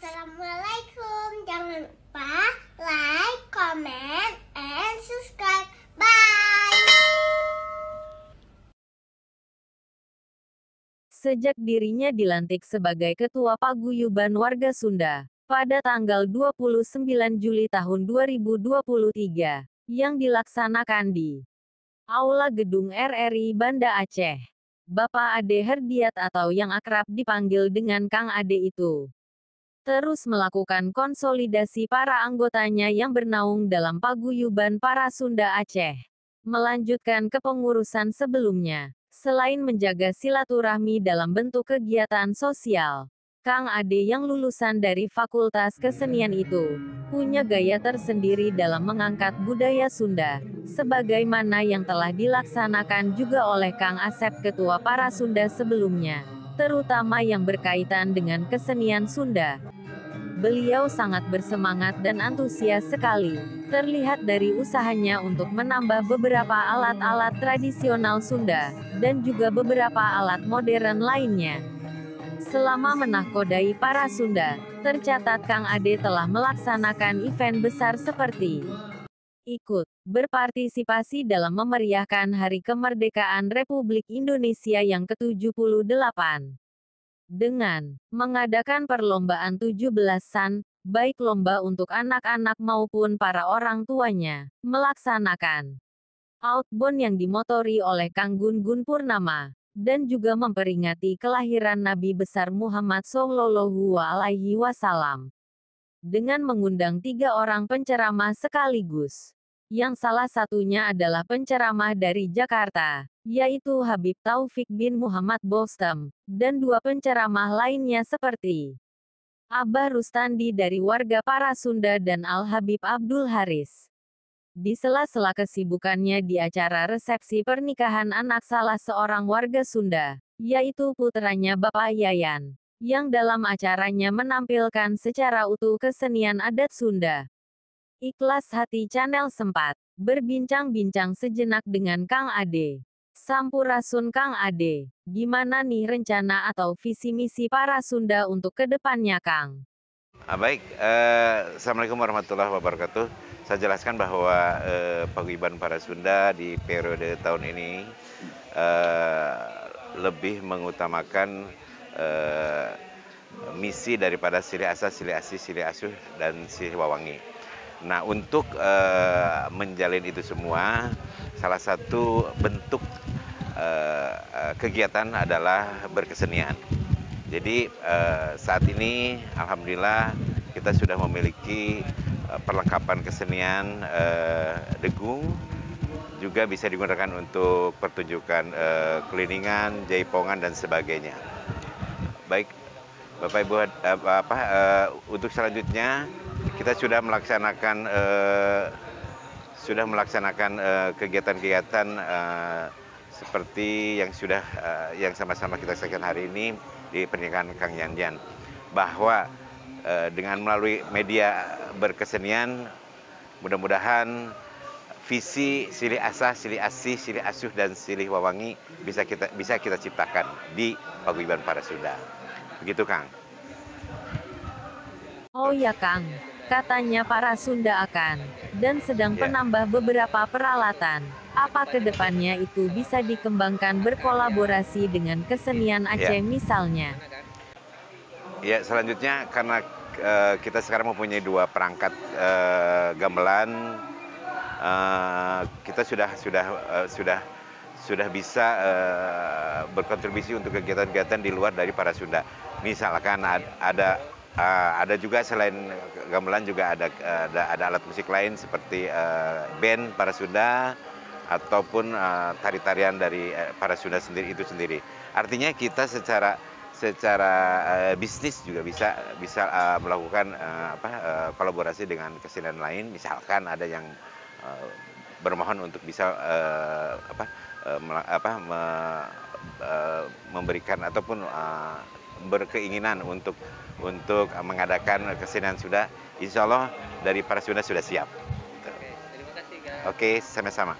Assalamualaikum. Jangan lupa like, comment, and subscribe. Bye. Sejak dirinya dilantik sebagai Ketua Paguyuban Warga Sunda pada tanggal 29 Juli tahun 2023, yang dilaksanakan di Aula Gedung RRI Banda Aceh, Bapak Ade Herdiat atau yang akrab dipanggil dengan Kang Ade itu terus melakukan konsolidasi para anggotanya yang bernaung dalam Paguyuban para Sunda Aceh, melanjutkan kepengurusan sebelumnya. Selain menjaga silaturahmi dalam bentuk kegiatan sosial, Kang Ade yang lulusan dari Fakultas Kesenian itu punya gaya tersendiri dalam mengangkat budaya Sunda, sebagaimana yang telah dilaksanakan juga oleh Kang Asep Ketua para Sunda sebelumnya, terutama yang berkaitan dengan kesenian Sunda. Beliau sangat bersemangat dan antusias sekali, terlihat dari usahanya untuk menambah beberapa alat-alat tradisional Sunda, dan juga beberapa alat modern lainnya. Selama menahkodai para Sunda, tercatat Kang Ade telah melaksanakan event besar seperti ikut berpartisipasi dalam memeriahkan Hari Kemerdekaan Republik Indonesia yang ke-78. Dengan mengadakan perlombaan 17-an, baik lomba untuk anak-anak maupun para orang tuanya, melaksanakan outbound yang dimotori oleh Kang Gun-Gun Purnama, dan juga memperingati kelahiran Nabi besar Muhammad Shallallahu Alaihi Wasallam. Dengan mengundang 3 orang penceramah sekaligus, yang salah satunya adalah penceramah dari Jakarta, yaitu Habib Taufik bin Muhammad Bostam, dan 2 penceramah lainnya seperti Abah Rustandi dari warga para Sunda dan Al-Habib Abdul Haris. Di sela-sela kesibukannya di acara resepsi pernikahan anak salah seorang warga Sunda, yaitu putranya Bapak Yayan, yang dalam acaranya menampilkan secara utuh kesenian adat Sunda. Ikhlas Hati Channel sempat berbincang-bincang sejenak dengan Kang Ade. Sampurasun Kang Ade, gimana nih rencana atau visi misi para Sunda untuk kedepannya Kang? Baik, Assalamualaikum warahmatullahi wabarakatuh. Saya jelaskan bahwa Paguyuban para Sunda di periode tahun ini lebih mengutamakan misi daripada silih asa, silih asih, silih asuh, dan silih wawangi. Nah, untuk menjalin itu semua, salah satu bentuk kegiatan adalah berkesenian. Jadi saat ini alhamdulillah kita sudah memiliki perlengkapan kesenian degung, juga bisa digunakan untuk pertunjukan keliningan, jaipongan dan sebagainya. Baik Bapak Ibu, untuk selanjutnya kita sudah melaksanakan kegiatan-kegiatan seperti yang sama-sama kita saksikan hari ini di pernikahan Kang Yanjan, bahwa dengan melalui media berkesenian, mudah-mudahan visi silih asa, silih asih, silih asuh, dan silih wawangi bisa kita ciptakan di Paguyuban para Sunda. Begitu Kang. Oh ya Kang, katanya para Sunda akan dan sedang penambah beberapa peralatan. Apa kedepannya itu bisa dikembangkan berkolaborasi dengan kesenian Aceh misalnya? Ya, selanjutnya karena kita sekarang mempunyai 2 perangkat gamelan, kita sudah bisa berkontribusi untuk kegiatan-kegiatan di luar dari para Sunda. Misalkan ada juga selain gamelan juga ada alat musik lain seperti band para Sunda ataupun tari-tarian dari para Sunda itu sendiri. Artinya kita secara bisnis juga bisa melakukan kolaborasi dengan kesenian lain. Misalkan ada yang bermohon untuk bisa memberikan ataupun berkeinginan untuk mengadakan kesenian Sunda, insya Allah dari para Sunda sudah siap. Oke, terima kasih Kang. Oke, sama-sama.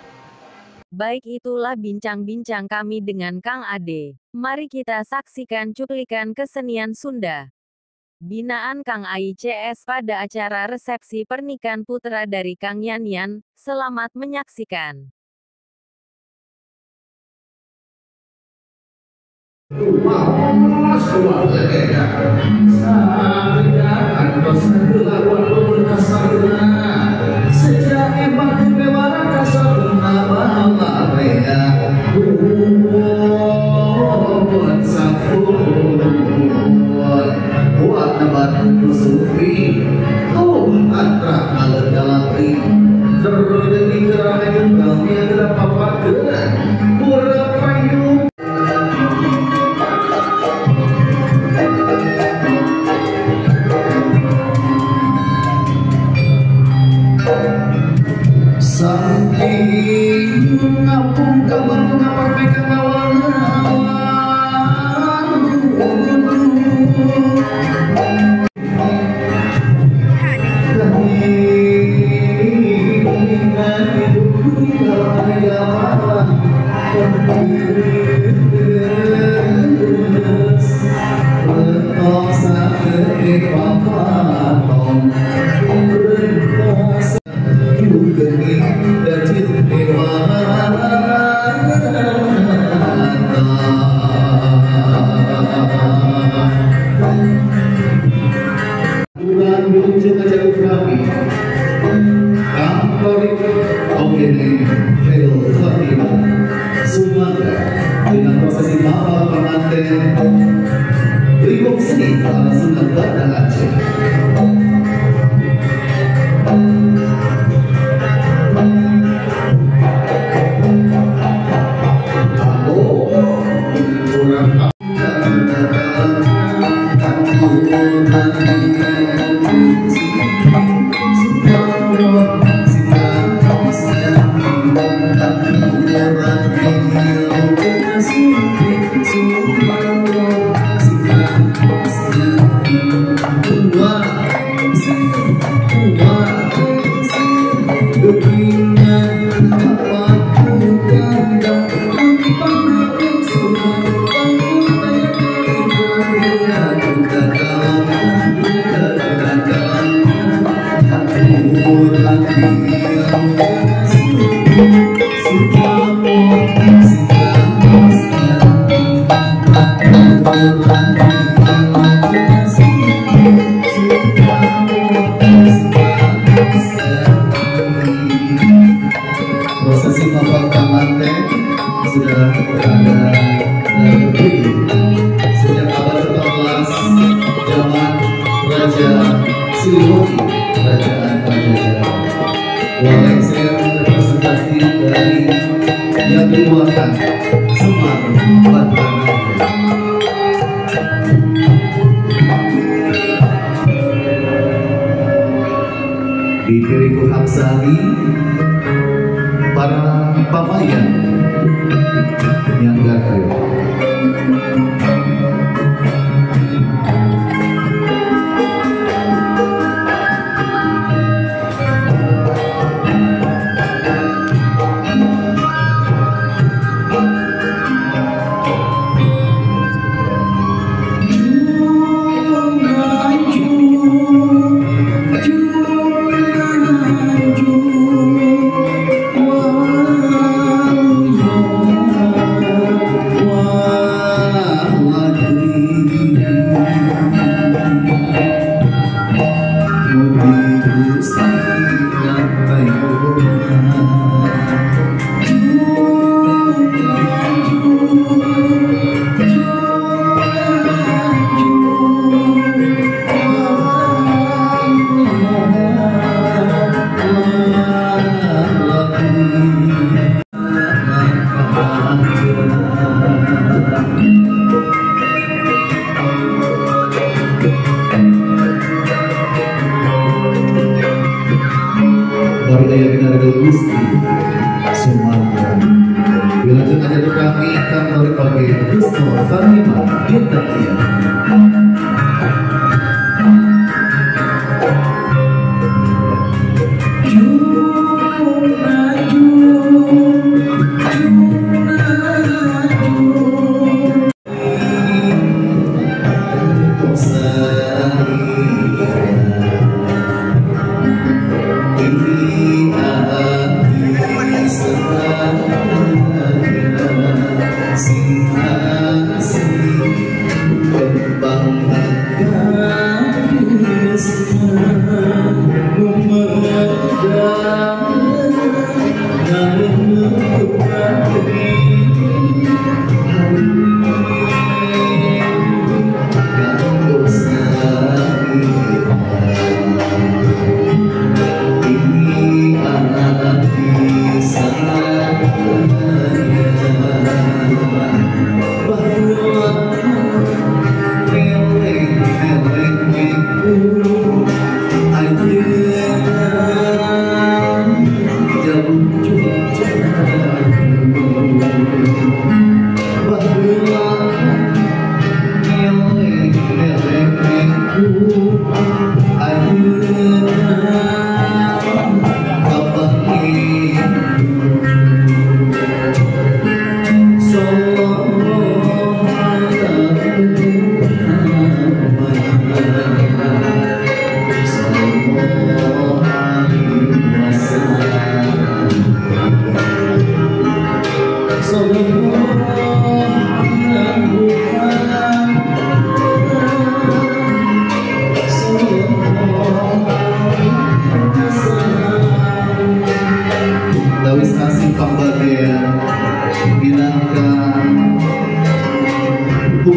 Baik, itulah bincang-bincang kami dengan Kang Ade. Mari kita saksikan cuplikan kesenian Sunda. binaan Kang Ai CS pada acara resepsi pernikahan putra dari Kang Yanyan. Selamat menyaksikan. Dengan prosesi mawar pengantin berikut seni ala Sunan Banda Aceh. Prosesi mawar pengantin sudah berada dan berdiri sejak abad ke-14 zaman Raja Siliwangi Kerajaan Pajajaran. Walengser representasi dari yang dikeluarkan Semar Batangan. Di Periku Hamsani para pamayan yang gagal.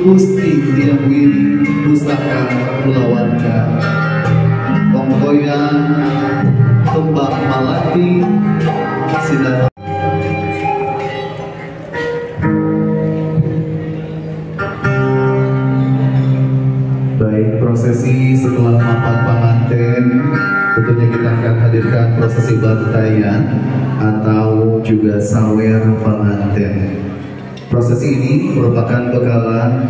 Gusti tidak begini pustaka kulawarga pongkoyan tembak malati sinar. Baik, prosesi setelah mapat pengantin tentunya kita akan hadirkan prosesi bantayan atau juga sawer pengantin. Prosesi ini merupakan bekalan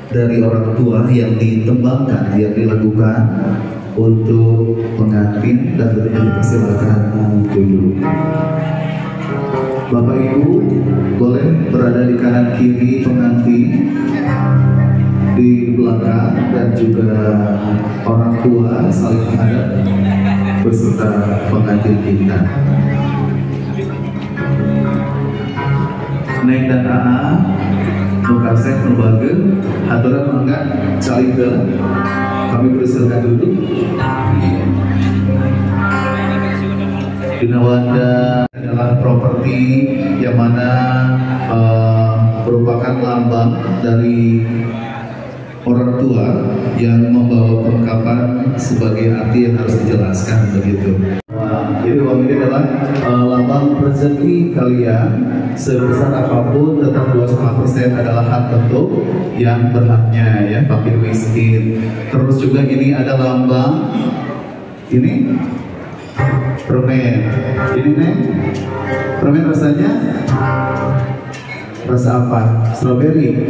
dari orang tua yang ditembangkan, yang dilakukan untuk pengantin dan tentunya dipersilakan duduk. Bapak Ibu boleh berada di kanan kiri pengantin, di belakang, dan juga orang tua saling menghadap beserta pengantin kita. Neng dan Aa Nukasek Nubage aturan mangga saling kami persilakan duduk. Dinawanda adalah properti yang mana merupakan lambang dari orang tua yang membawa perlengkapan sebagai arti yang harus dijelaskan begitu. Jadi uang ini adalah lambang rezeki kalian, sebesar apapun tetap 2,5% adalah hak tentu yang berhaknya ya, fakir miskin. Terus juga ini ada lambang ini permen. Ini nih permen rasanya rasa apa? Strawberry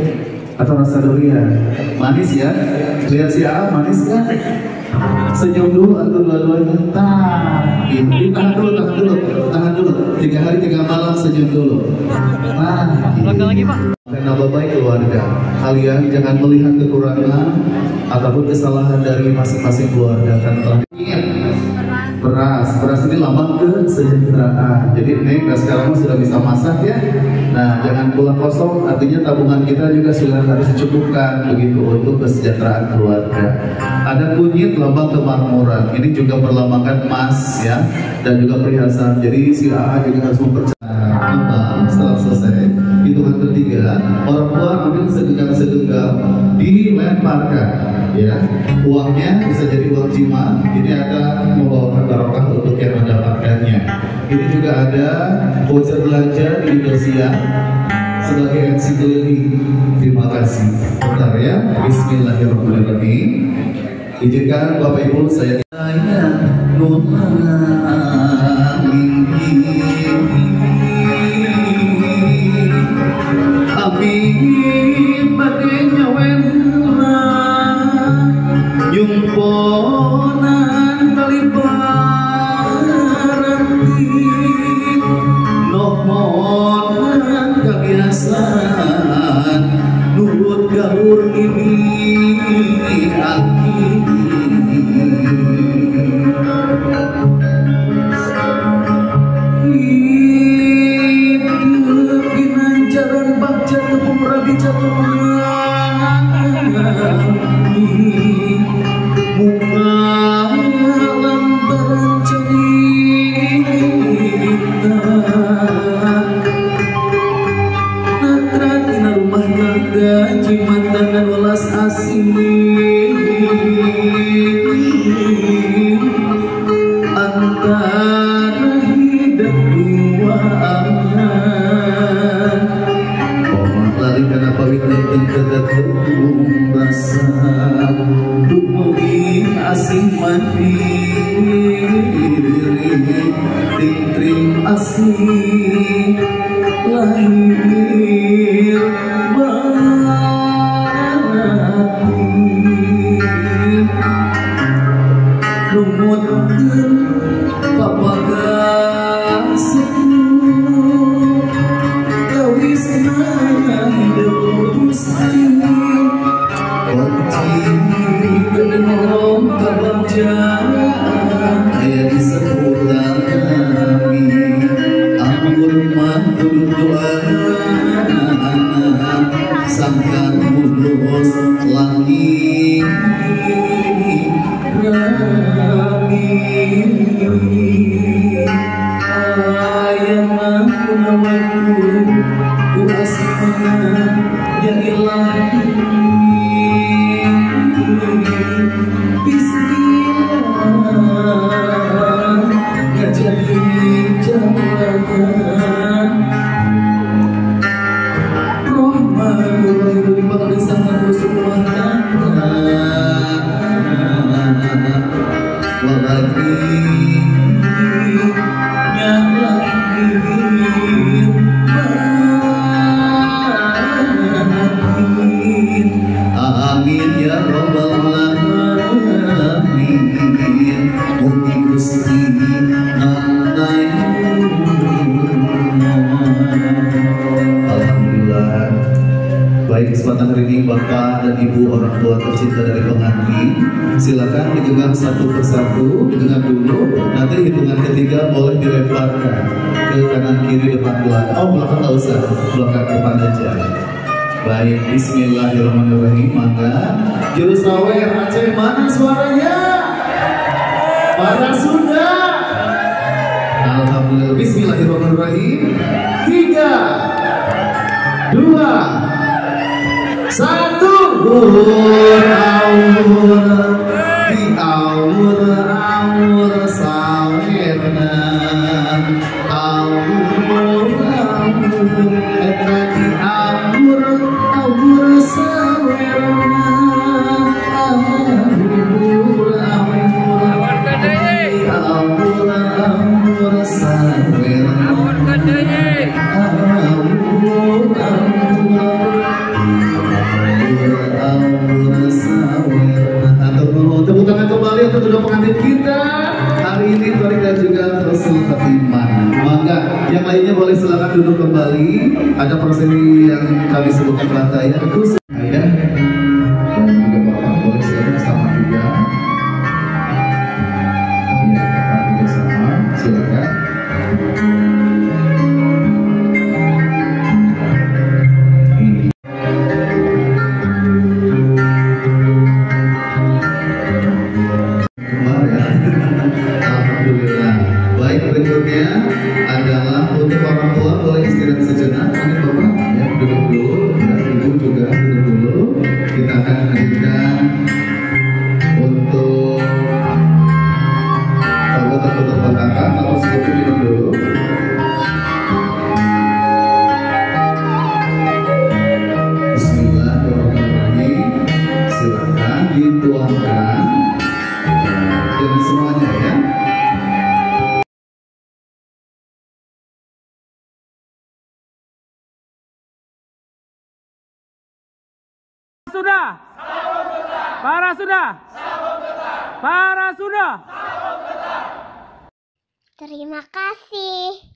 atau rasa durian? Manis ya? Lihat si A manis kan? Senyum dulu atau dua-duanya. Tahan dulu. 3 hari 3 malam senyum dulu. Lagi Pak. Karena baik keluarga, kalian jangan melihat kekurangan ataupun kesalahan dari masing-masing keluarga. Karena telah ingat beras ini lambang kesejahteraan. Jadi Neng sekarang sudah bisa masak ya. Nah, jangan pulang kosong, artinya tabungan kita juga sudah harus dicukupkan begitu untuk kesejahteraan keluarga. Ada kunyit lambang kemakmuran, ini juga berlambangkan emas ya, dan juga perhiasan. Jadi si AA juga harus mempercayai. Setelah selesai hitungan ketiga, orang tua ambil segenggam dilemparkan ya. Uangnya bisa jadi uang jimat, ini ada membawakan barokah untuk yang mendapatkannya. Ini juga ada voucher belanja di Indosiar sebagai MC keliling. Terima kasih. Bentar ya. Bismillahirrahmanirrahim. Izinkan Bapak Ibu saya Amin bagainya wena yumponan talibaranti nomonan kebiasaan nurut gaur ini aki lahir numutkeun papagaskeun kawisna hidup Gusti kunci genom kabagjalan aya di seputar kami ampun mah doa sangkan mulus langit rami ayam kunawatu ku asmana ya ilahi bismillah ngajari jawaban Rahmanur Rahim sangat subhanallah wa barakatuh amin ya rabbal alamin mugi Gusti alhamdulillah. Baik, kesempatan hari ini Bapak dan Ibu orang tua tercinta dari pengantin, silakan digenggam satu persatu, digenggam dulu. Nanti hitungan ketiga boleh dilemparkan ke kanan kiri depan belakang. Oh, belakang nggak usah, belakang depan aja. Baik, bismillahirrahmanirrahim. Maka juru sawer Aceh mana suaranya? Para Sunda. Alhamdulillah. Bismillahirrahmanirrahim. 3, 2, 1. Di aur sawerna aur eta di aur sawerna aur sawerna tepuk tangan kembali untuk kedua pengantin kita hari ini, Torik dan juga Rasul Fatimah. Maka yang lainnya boleh silakan duduk kembali. Ada prosesi yang kami sebutkan rantaian itu Ayah dan juga Bapak boleh silakan sama juga. Ya, Bapak juga sama, silakan. Alhamdulillah. Baik, berikutnya adalah untuk orang tua boleh istirahat sejenak. Mungkin Bapak ya duduk dulu, dan Ibu juga duduk dulu. Kita akan hadirkan untuk anggota kakak atau seperti minum dulu. Bismillahirrahmanirrahim. Silakan dituangkan dan semuanya ya. Sudah. Para sudah. Para sudah. Terima kasih.